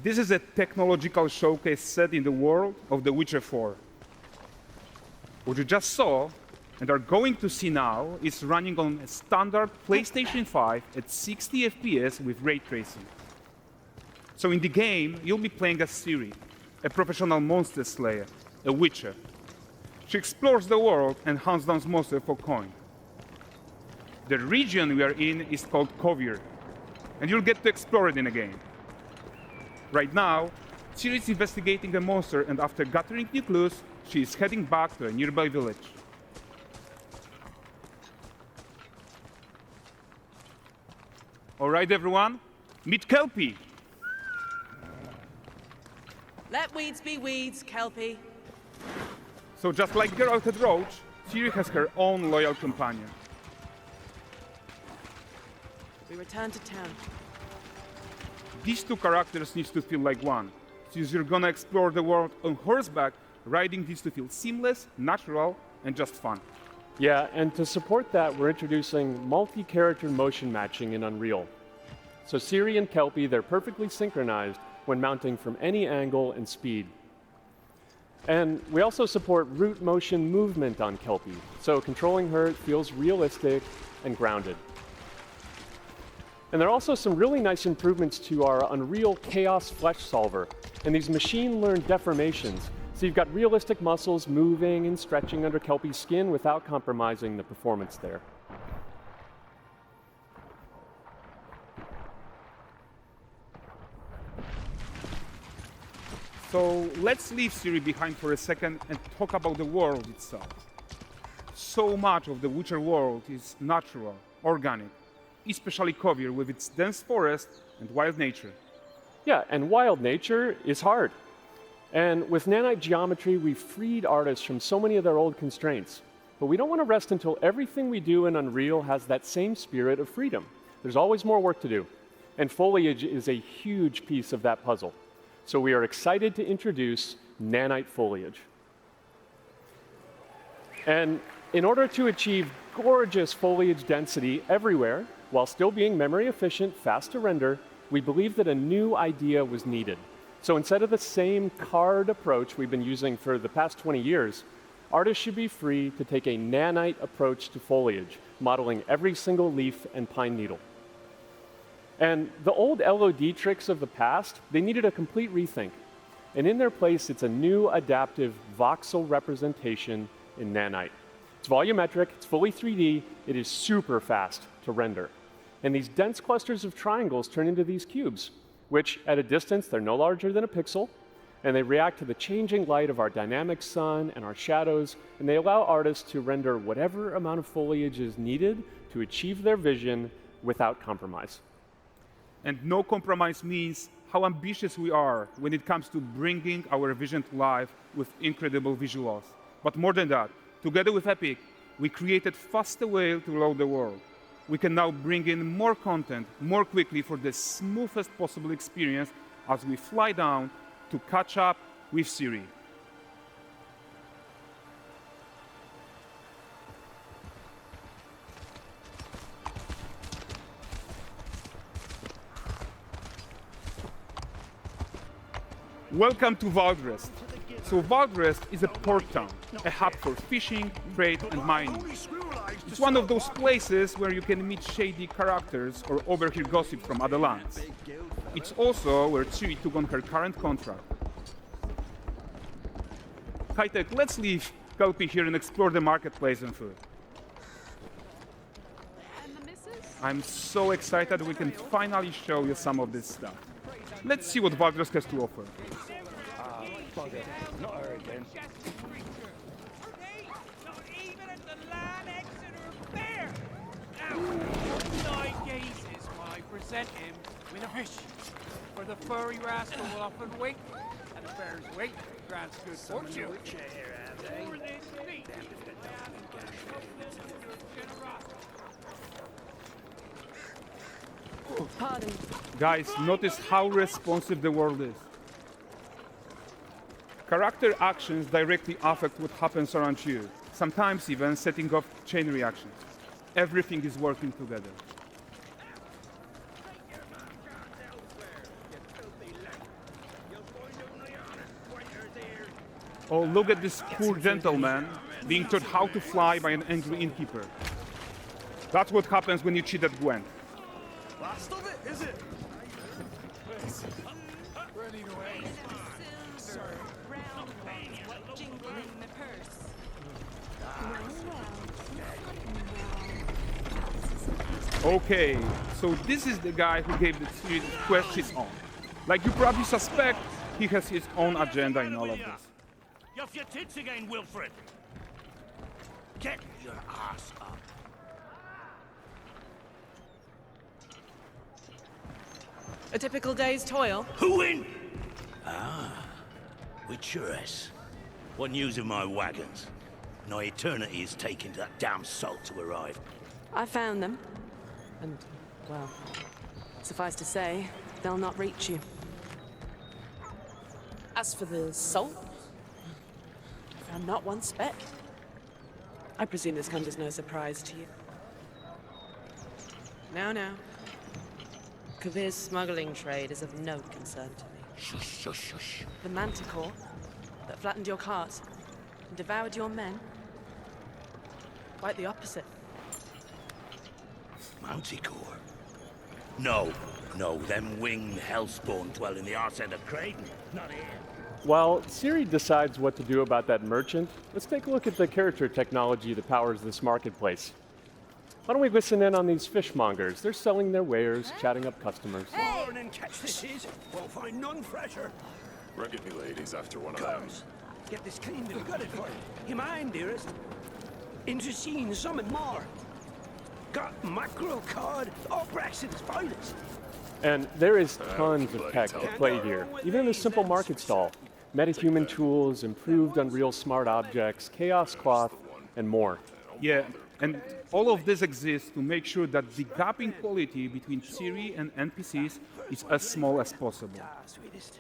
This is a technological showcase set in the world of The Witcher 4. What you just saw and are going to see now is running on a standard PlayStation 5 at 60 FPS with ray tracing. So in the game, you'll be playing as Ciri, a professional monster slayer, a witcher. She explores the world and hunts down monsters for coin. The region we are in is called Kovir, and you'll get to explore it in the game. Right now, Ciri is investigating a monster, and after gathering new clues, she is heading back to a nearby village. All right, everyone, meet Kelpie. Let weeds be weeds, Kelpie. So just like Geralt had Roach, Ciri has her own loyal companion. We return to town. These two characters need to feel like one. Since you're gonna explore the world on horseback, riding needs to feel seamless, natural, and just fun. Yeah, and to support that, we're introducing multi-character motion matching in Unreal. So Ciri and Kelpie, they're perfectly synchronized when mounting from any angle and speed. And we also support root motion movement on Kelpie, so controlling her feels realistic and grounded. And there are also some really nice improvements to our Unreal Chaos Flesh Solver and these machine-learned deformations. So you've got realistic muscles moving and stretching under Kelpie's skin without compromising the performance there. So let's leave Ciri behind for a second and talk about the world itself. So much of the Witcher world is natural, organic, especially Kovir with its dense forest and wild nature. Yeah, and wild nature is hard. And with nanite geometry, we've freed artists from so many of their old constraints. But we don't want to rest until everything we do in Unreal has that same spirit of freedom. There's always more work to do. And foliage is a huge piece of that puzzle. So we are excited to introduce nanite foliage. And in order to achieve gorgeous foliage density everywhere, while still being memory efficient, fast to render, we believe that a new idea was needed. So instead of the same card approach we've been using for the past 20 years, artists should be free to take a nanite approach to foliage, modeling every single leaf and pine needle. And the old LOD tricks of the past, they needed a complete rethink. And in their place, it's a new adaptive voxel representation in nanite. It's volumetric, it's fully 3D, it is super fast to render. And these dense clusters of triangles turn into these cubes, which at a distance, they're no larger than a pixel, and they react to the changing light of our dynamic sun and our shadows, and they allow artists to render whatever amount of foliage is needed to achieve their vision without compromise. And no compromise means how ambitious we are when it comes to bringing our vision to life with incredible visuals. But more than that, together with Epic, we created faster way to load the world. We can now bring in more content more quickly for the smoothest possible experience as we fly down to catch up with Ciri. Welcome to Valdrest. So Valdrest is a port town, a hub for fishing, trade, and mining. It's one of those places where you can meet shady characters or overhear gossip from other lands. It's also where Ciri took on her current contract. High-tech, let's leave Kelpie here and explore the marketplace and food. I'm so excited we can finally show you some of this stuff. Let's see what Valdrest has to offer. Bugger. Not her again. Not even at the Lamb Exeter Fair! Now, 9 gazes while I present him with a fish. For the furry rascal will often wait, and the fair's weight grants good fortune. For this feat, I ask your generosity. Pardon. Guys, notice how responsive the world is. Character actions directly affect what happens around you, sometimes even setting off chain reactions. Everything is working together. Oh, look at this poor gentleman being taught how to fly by an angry innkeeper. That's what happens when you cheat at Gwent. Last of it, is it? Okay, so this is the guy who gave the quest his own. Like you probably suspect, he has his own agenda in all of this. You're off your tits again, Wilfred. Get your ass up. A typical day's toil. Who in? With Churres. What news of my wagons? No eternity is taking that damn salt to arrive. I found them. And, well, suffice to say, they'll not reach you. As for the salt, I found not one speck. I presume this comes as no surprise to you. Now. Kavir's smuggling trade is of no concern to me. Shush, shush, shush. The manticore that flattened your cart and devoured your men, quite the opposite. Manticore? No, them winged hellspawn dwell in the arse end of Creighton. Not here. While Siri decides what to do about that merchant, let's take a look at the character technology that powers this marketplace. Why don't we listen in on these fishmongers? They're selling their wares, chatting up customers. Morning, catch this is. Won't find none fresher. Rugged me ladies after one of them. Comes. Get this cleaned and gutted for you. You mind, dearest? Interesting, something more. Got mackerel cod, all Brexit's finest. And there is tons of tech at play here, even in this simple market stall. Metahuman tools, improved Unreal smart objects, chaos cloth, and more. Yeah, and all of this exists to make sure that the gap in quality between Siri and NPCs is as small as possible.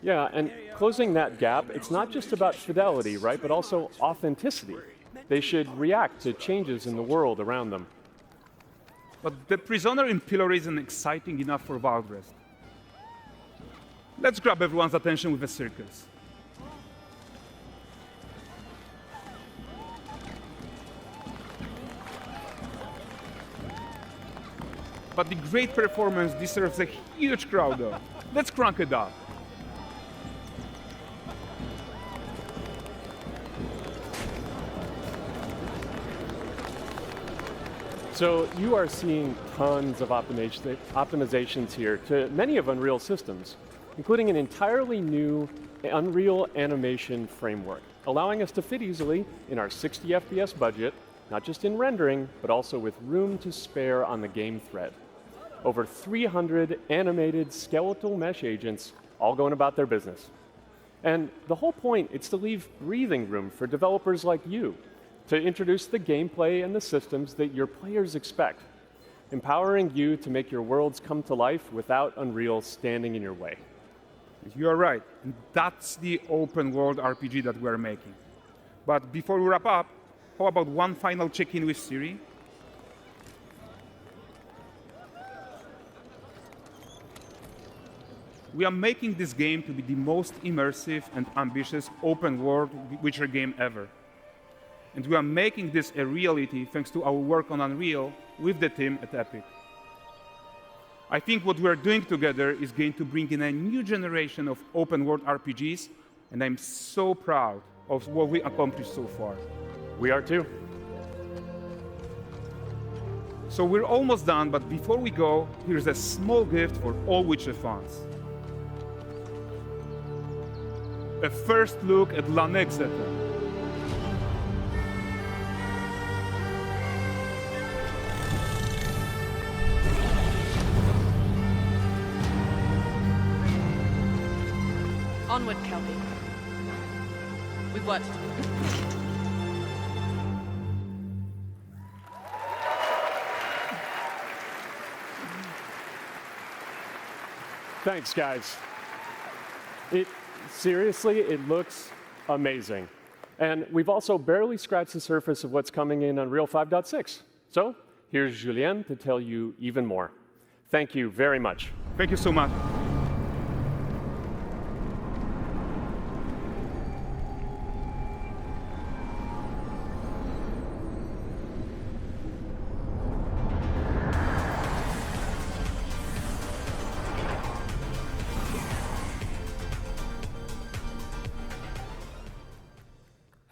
Yeah, and closing that gap, it's not just about fidelity, right, but also authenticity. They should react to changes in the world around them. But the prisoner in pillory isn't exciting enough for Valdrest. Let's grab everyone's attention with a circus. But the great performance deserves a huge crowd though. Let's crank it up. So you are seeing tons of optimizations here to many of Unreal's systems, including an entirely new Unreal animation framework, allowing us to fit easily in our 60 FPS budget, not just in rendering, but also with room to spare on the game thread. Over 300 animated skeletal mesh agents all going about their business. And the whole point is to leave breathing room for developers like you to introduce the gameplay and the systems that your players expect, empowering you to make your worlds come to life without Unreal standing in your way. You are right. And that's the open world RPG that we're making. But before we wrap up, how about one final check-in with Siri? We are making this game to be the most immersive and ambitious open world Witcher game ever. And we are making this a reality thanks to our work on Unreal with the team at Epic. I think what we are doing together is going to bring in a new generation of open world RPGs, and I'm so proud of what we accomplished so far. We are too. So we're almost done, but before we go, here's a small gift for all Witcher fans. A first look at emgeje. Onward, Kelpie. We've worked. Thanks, guys. Seriously, it looks amazing. And we've also barely scratched the surface of what's coming in Unreal 5.6. So here's Julien to tell you even more. Thank you very much. Thank you so much.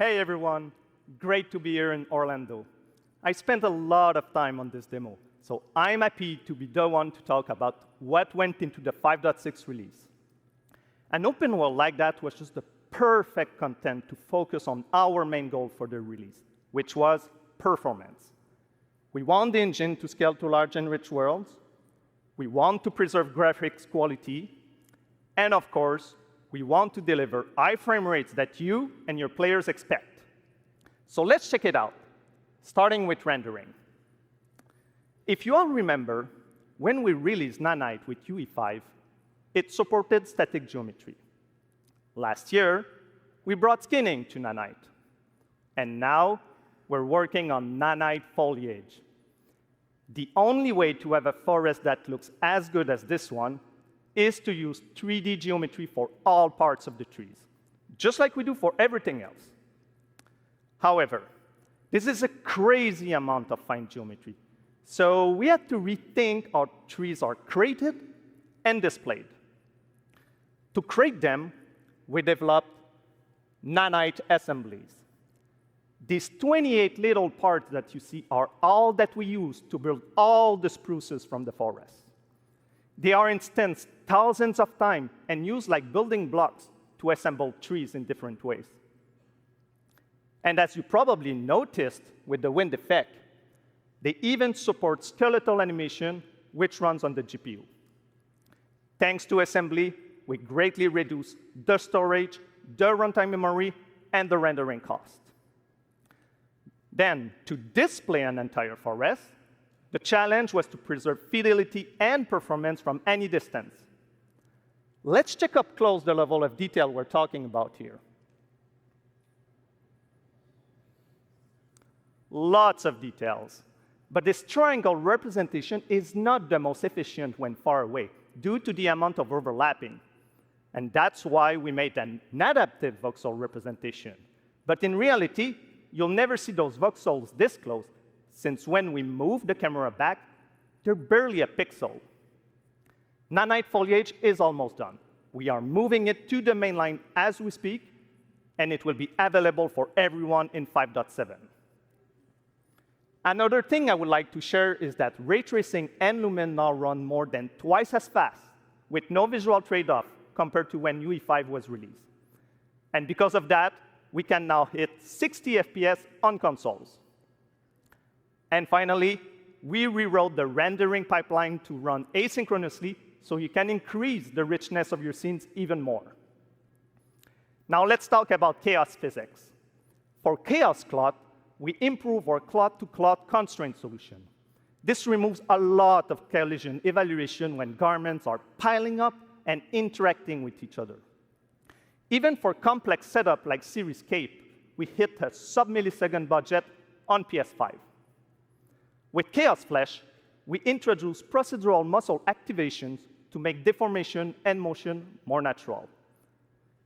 Hey everyone, great to be here in Orlando. I spent a lot of time on this demo, so I'm happy to be the one to talk about what went into the 5.6 release. An open world like that was just the perfect content to focus on our main goal for the release, which was performance. We want the engine to scale to large and rich worlds. We want to preserve graphics quality. And of course, we want to deliver high frame rates that you and your players expect. So let's check it out, starting with rendering. If you all remember, when we released Nanite with UE5, it supported static geometry. Last year, we brought skinning to Nanite. And now, we're working on Nanite foliage. The only way to have a forest that looks as good as this one is to use 3D geometry for all parts of the trees, just like we do for everything else. However, this is a crazy amount of fine geometry, so we had to rethink how trees are created and displayed. To create them, we developed Nanite assemblies. These 28 little parts that you see are all that we use to build all the spruces from the forest. They are instanced thousands of times and used like building blocks to assemble trees in different ways. And as you probably noticed with the wind effect, they even support skeletal animation, which runs on the GPU. Thanks to assembly, we greatly reduce the storage, the runtime memory, and the rendering cost. Then, to display an entire forest, the challenge was to preserve fidelity and performance from any distance. Let's check up close the level of detail we're talking about here. Lots of details. But this triangle representation is not the most efficient when far away, due to the amount of overlapping. And that's why we made an adaptive voxel representation. But in reality, you'll never see those voxels this close, since when we move the camera back, they're barely a pixel. Nanite foliage is almost done. We are moving it to the main line as we speak, and it will be available for everyone in 5.7. Another thing I would like to share is that ray tracing and Lumen now run more than twice as fast, with no visual trade-off compared to when UE5 was released. And because of that, we can now hit 60 FPS on consoles. And finally, we rewrote the rendering pipeline to run asynchronously so you can increase the richness of your scenes even more. Now let's talk about chaos physics. For chaos cloth, we improve our cloth-to-cloth constraint solution. This removes a lot of collision evaluation when garments are piling up and interacting with each other. Even for complex setup like Series Cape, we hit a sub-millisecond budget on PS5. With Chaos Flash, we introduce procedural muscle activations to make deformation and motion more natural.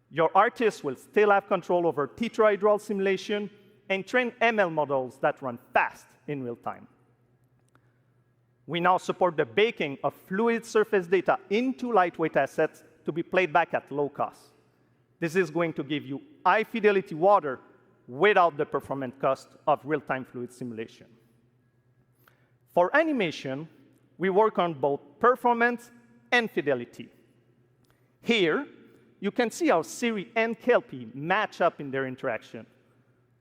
Your artist will still have control over tetrahedral simulation and train ML models that run fast in real time. We now support the baking of fluid surface data into lightweight assets to be played back at low cost. This is going to give you high-fidelity water without the performance cost of real-time fluid simulation. For animation, we work on both performance and fidelity. Here, you can see how Siri and Kelpie match up in their interaction.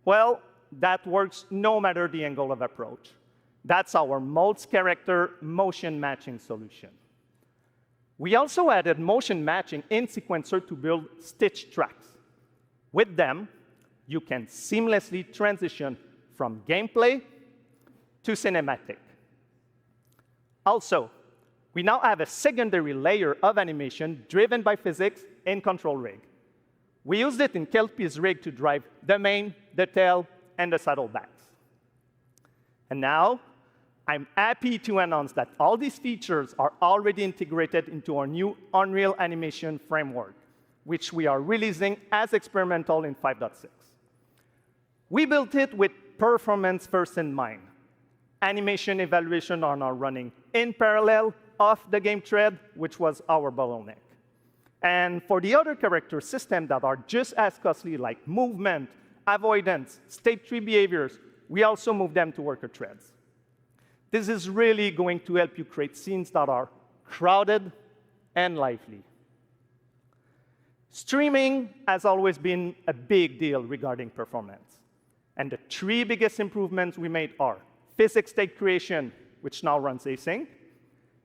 Well, that works no matter the angle of approach. That's our Modes character motion matching solution. We also added motion matching in Sequencer to build stitch tracks. With them, you can seamlessly transition from gameplay to cinematic. Also, we now have a secondary layer of animation driven by physics in Control Rig. We used it in Kelpie's rig to drive the mane, the tail, and the saddlebacks. And now, I'm happy to announce that all these features are already integrated into our new Unreal Animation framework, which we are releasing as experimental in 5.6. We built it with performance first in mind. Animation evaluation are now running in parallel off the game thread, which was our bottleneck. And for the other character systems that are just as costly, like movement, avoidance, state tree behaviors, we also move them to worker threads. This is really going to help you create scenes that are crowded and lively. Streaming has always been a big deal regarding performance. And the three biggest improvements we made are physics state creation, which now runs async,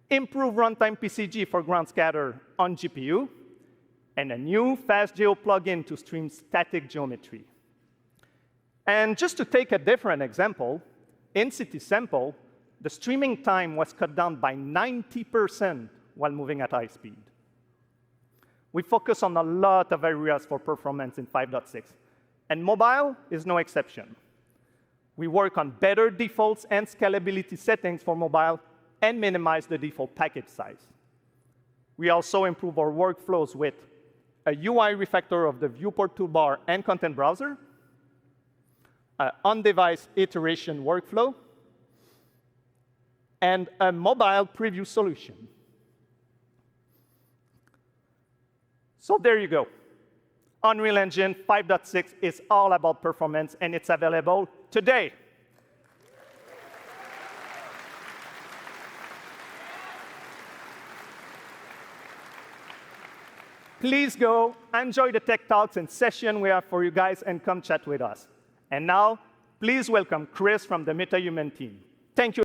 improve runtime PCG for ground scatter on GPU, and a new FastGeo plugin to stream static geometry. And just to take a different example, in CitySample, the streaming time was cut down by 90% while moving at high speed. We focus on a lot of areas for performance in 5.6, and mobile is no exception. We work on better defaults and scalability settings for mobile and minimize the default package size. We also improve our workflows with a UI refactor of the viewport toolbar and content browser, an on-device iteration workflow, and a mobile preview solution. So there you go. Unreal Engine 5.6 is all about performance, and it's available today. Please go enjoy the tech talks and session we have for you guys and come chat with us. And now, please welcome Chris from the MetaHuman team. Thank you.